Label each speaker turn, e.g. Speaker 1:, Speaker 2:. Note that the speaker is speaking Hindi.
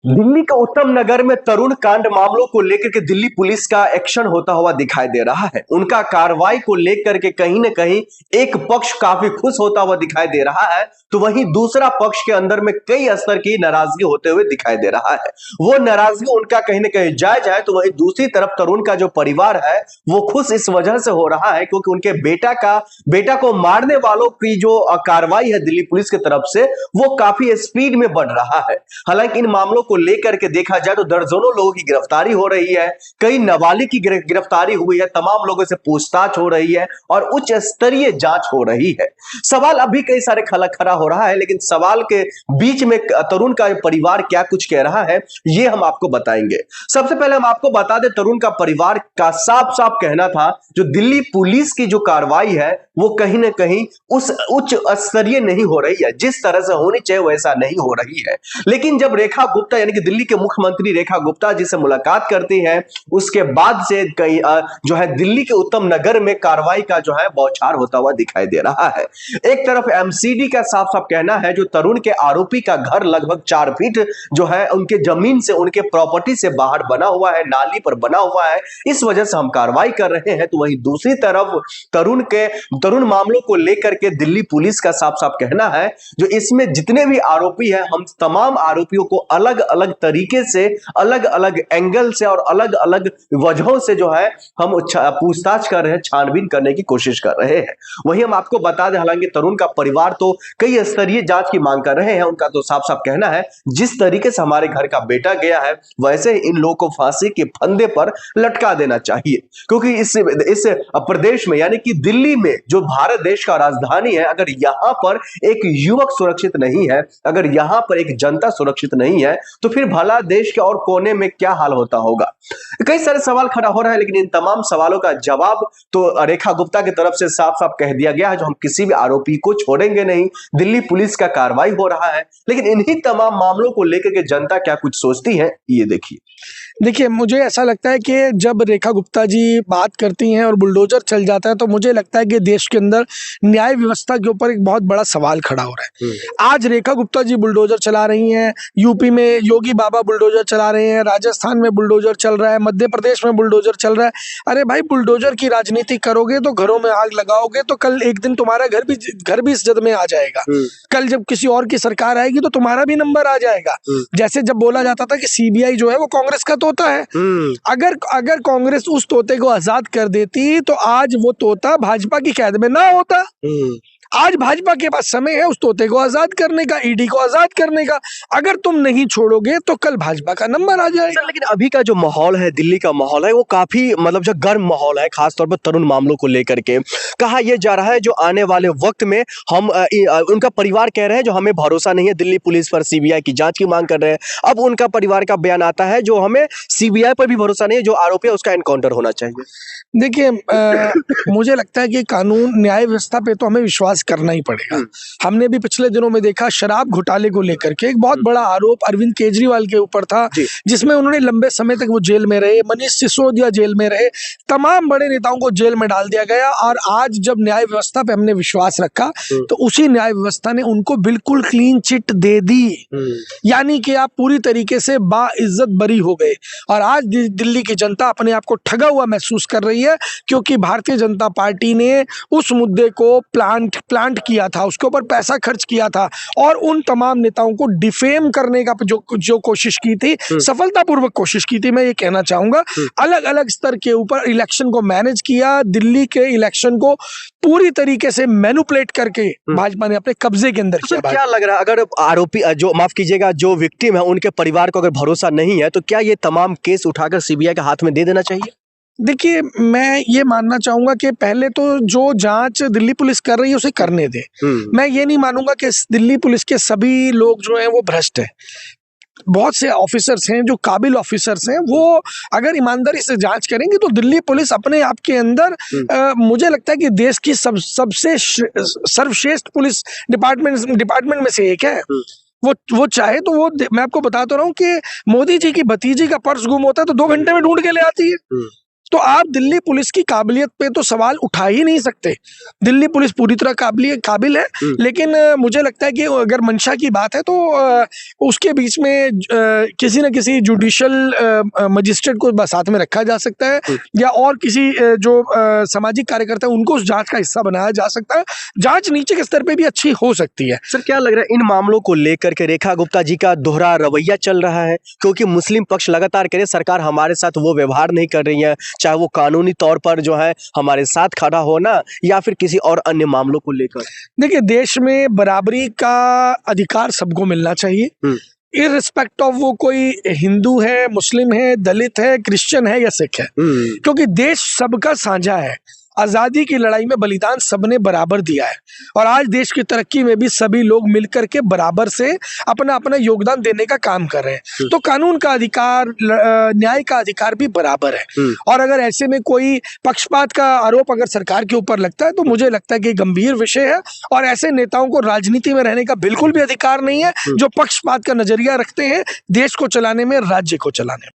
Speaker 1: दिल्ली के उत्तम नगर में तरुण कांड मामलों को लेकर के दिल्ली पुलिस का एक्शन होता हुआ दिखाई दे रहा है। उनका कार्रवाई को लेकर के कहीं न कहीं एक पक्ष काफी खुश होता हुआ दिखाई दे रहा है, तो वहीं दूसरा पक्ष के अंदर में कई स्तर की नाराजगी होते हुए दिखाई दे रहा है। वो नाराजगी उनका कहीं न कहीं जायज है, तो वहीं दूसरी तरफ तरुण का जो परिवार है वो खुश इस वजह से हो रहा है क्योंकि उनके बेटा को मारने वालों की जो कार्रवाई है दिल्ली पुलिस की तरफ से वो काफी स्पीड में बढ़ रहा है। हालांकि इन मामलों को लेकर के देखा जाए तो दर्जनों लोगों की गिरफ्तारी हो रही है, कई नाबालिग की गिरफ्तारी हुई है, तमाम लोगों से पूछताछ हो रही है और उच्च स्तरीय जांच हो रही है। सवाल अभी कई सारे खड़ा हो रहा है, लेकिन सवाल के बीच में तरुण का परिवार क्या कुछ कह रहा है ये हम आपको बताएंगे। सबसे पहले हम आपको बता दें, तरुण का परिवार का साफ साफ कहना था जो दिल्ली पुलिस की जो कार्रवाई है वो कहीं ना कहीं उस उच्च स्तरीय नहीं हो रही है, जिस तरह से होनी चाहिए वैसा नहीं हो रही है। लेकिन जब रेखा गुप्ता यानी कि दिल्ली के मुख्यमंत्री रेखा गुप्ता जी से मुलाकात करती हैं, उसके बाद से कई जो है दिल्ली के उत्तम नगर में कार्रवाई का जो है बौछार होता हुआ दिखाई दे रहा है। एक तरफ एमसीडी का साफ साफ कहना है जो तरुण के आरोपी का घर लगभग 4 फीट जो है उनके जमीन से, उनके प्रॉपर्टी से बाहर बना हुआ है, नाली पर बना हुआ है, इस वजह से हम कार्रवाई कर रहे हैं। तो वहीं दूसरी तरफ तरुण मामलों को लेकर के दिल्ली पुलिस का साफ साफ कहना है जो इसमें जितने भी आरोपी हैं हम तमाम आरोपियों को अलग अलग तरीके से, अलग अलग एंगल से और अलग अलग वजहों से जो है हम पूछताछ कर रहे हैं, छानबीन करने की कोशिश कर रहे हैं। वहीं हम आपको बता दें, हालांकि तरुण का परिवार तो कई स्तरीय जांच की मांग कर रहे हैं। उनका तो साफ साफ कहना है जिस तरीके से हमारे घर का बेटा गया है वैसे ही इन लोगों को फांसी के फंदे पर लटका देना चाहिए, क्योंकि इस प्रदेश में यानी कि दिल्ली में जो भारत देश का राजधानी है, अगर यहां पर एक युवक सुरक्षित नहीं है, अगर यहां पर एक जनता सुरक्षित नहीं है तो फिर भला देश के और कोने में क्या हाल होता होगा। कई सारे सवाल खड़ा हो रहा है, लेकिन इन तमाम सवालों का जवाब तो रेखा गुप्ता की तरफ से साफ साफ कह दिया गया है जो हम किसी भी आरोपी को छोड़ेंगे नहीं, दिल्ली पुलिस का कार्रवाई हो रहा है। लेकिन इन्हीं तमाम मामलों को लेकर के जनता क्या कुछ सोचती है ये देखिए,
Speaker 2: मुझे ऐसा लगता है कि जब रेखा गुप्ता जी बात करती हैं और बुलडोजर चल जाता है तो मुझे लगता है कि देश के अंदर न्याय व्यवस्था के ऊपर एक बहुत बड़ा सवाल खड़ा हो रहा है। आज रेखा गुप्ता जी बुलडोजर चला रही हैं, यूपी में योगी बाबा बुलडोजर चला रहे हैं, राजस्थान में बुलडोजर चल रहा है, मध्य प्रदेश में बुलडोजर चल रहा है। अरे भाई, बुलडोजर की राजनीति करोगे तो घरों में आग लगाओगे तो कल एक दिन तुम्हारा घर भी इस जद में आ जाएगा। कल जब किसी और की सरकार आएगी तो तुम्हारा भी नंबर आ जाएगा। जैसे जब बोला जाता था कि सीबीआई जो है वो कांग्रेस का तोता है, अगर कांग्रेस उस तोते को आजाद कर देती तो आज वो तोता भाजपा की कैद में ना होता। आज भाजपा के पास समय है उस तोते को आजाद करने का, ईडी को आजाद करने का। अगर तुम नहीं छोड़ोगे तो कल भाजपा का नंबर आ जाएगा।
Speaker 1: लेकिन अभी का जो माहौल है, दिल्ली का माहौल है, वो काफी मतलब जो गर्म माहौल है, खासतौर पर तरुण मामलों को लेकर के कहा यह जा रहा है जो आने वाले वक्त में हम उनका परिवार कह रहे हैं जो हमें भरोसा नहीं है दिल्ली पुलिस पर, सीबीआई की जांच की मांग कर रहे हैं। अब उनका परिवार का बयान आता है जो हमें सीबीआई पर भी भरोसा नहीं है, जो आरोपी है उसका एनकाउंटर होना चाहिए।
Speaker 2: देखिए, मुझे लगता है कि कानून न्याय व्यवस्था पे तो हमें विश्वास करना ही पड़ेगा। हमने भी पिछले दिनों में देखा शराब घोटाले को लेकर के एक बहुत बड़ा आरोप अरविंद केजरीवाल के ऊपर था, जिसमें उन्होंने लंबे समय तक वो जेल में रहे, मनीष सिसोदिया जेल में रहे, तमाम बड़े नेताओं को जेल में डाल दिया गया। और आज जब न्याय व्यवस्था पे हमने विश्वास रखा तो उसी न्याय व्यवस्था ने उनको बिल्कुल क्लीन चिट दे दी, यानी कि आप पूरी तरीके से बाइज्जत बरी हो गए। और आज दिल्ली की जनता अपने आप को ठगा हुआ महसूस कर रही है, क्योंकि भारतीय जनता पार्टी ने उस मुद्दे को प्लांट किया था, उसके ऊपर पैसा खर्च किया था और उन तमाम नेताओं को डिफेम करने का जो कोशिश की थी, सफलतापूर्वक कोशिश की थी, मैं ये कहना चाहूंगा। अलग अलग स्तर के ऊपर इलेक्शन को मैनेज किया, दिल्ली के इलेक्शन को पूरी तरीके से मैनिपुलेट करके भाजपा ने अपने कब्जे के अंदर किया।
Speaker 1: क्या लग रहा है, अगर आरोपी जो माफ कीजिएगा जो विक्टिम है उनके परिवार को अगर भरोसा नहीं है तो क्या ये तमाम केस उठाकर सीबीआई के हाथ में दे देना चाहिए?
Speaker 2: देखिए, मैं ये मानना चाहूंगा कि पहले तो जो जांच दिल्ली पुलिस कर रही है उसे करने दे। मैं ये नहीं मानूंगा कि दिल्ली पुलिस के सभी लोग जो हैं वो भ्रष्ट हैं। बहुत से ऑफिसर्स हैं जो काबिल ऑफिसर्स हैं, वो अगर ईमानदारी से जांच करेंगे तो दिल्ली पुलिस अपने आप के अंदर मुझे लगता है कि देश की सबसे सर्वश्रेष्ठ पुलिस डिपार्टमेंट में से एक है। वो चाहे तो वो, मैं आपको बताता रहा हूँ कि मोदी जी की भतीजी का पर्स गुम होता है तो 2 घंटे में ढूंढ के ले आती है। तो आप दिल्ली पुलिस की काबिलियत पे तो सवाल उठा ही नहीं सकते। दिल्ली पुलिस पूरी तरह काबिल है, लेकिन मुझे लगता है कि अगर मंशा की बात है तो उसके बीच में किसी न किसी जुडिशियल मजिस्ट्रेट को साथ में रखा जा सकता है, या और किसी जो सामाजिक कार्यकर्ता है उनको उस जांच का हिस्सा बनाया जा सकता है। जांच नीचे के स्तर पे भी अच्छी हो सकती है।
Speaker 1: सर, क्या लग रहा है इन मामलों को लेकर के रेखा गुप्ता जी का दोहरा रवैया चल रहा है? क्योंकि मुस्लिम पक्ष लगातार कह रहे सरकार हमारे साथ वो व्यवहार नहीं कर रही है, चाहे वो कानूनी तौर पर जो है हमारे साथ खड़ा हो ना, या फिर किसी और अन्य मामलों को लेकर।
Speaker 2: देखिए, देश में बराबरी का अधिकार सबको मिलना चाहिए, इररिस्पेक्ट ऑफ वो कोई हिंदू है, मुस्लिम है, दलित है, क्रिश्चियन है या सिख है, क्योंकि देश सबका साझा है। आजादी की लड़ाई में बलिदान सबने बराबर दिया है, और आज देश की तरक्की में भी सभी लोग मिलकर के बराबर से अपना अपना योगदान देने का काम कर रहे हैं। तो कानून का अधिकार, न्याय का अधिकार भी बराबर है। और अगर ऐसे में कोई पक्षपात का आरोप अगर सरकार के ऊपर लगता है तो मुझे लगता है कि गंभीर विषय है, और ऐसे नेताओं को राजनीति में रहने का बिल्कुल भी अधिकार नहीं है जो पक्षपात का नजरिया रखते हैं देश को चलाने में, राज्य को चलाने में।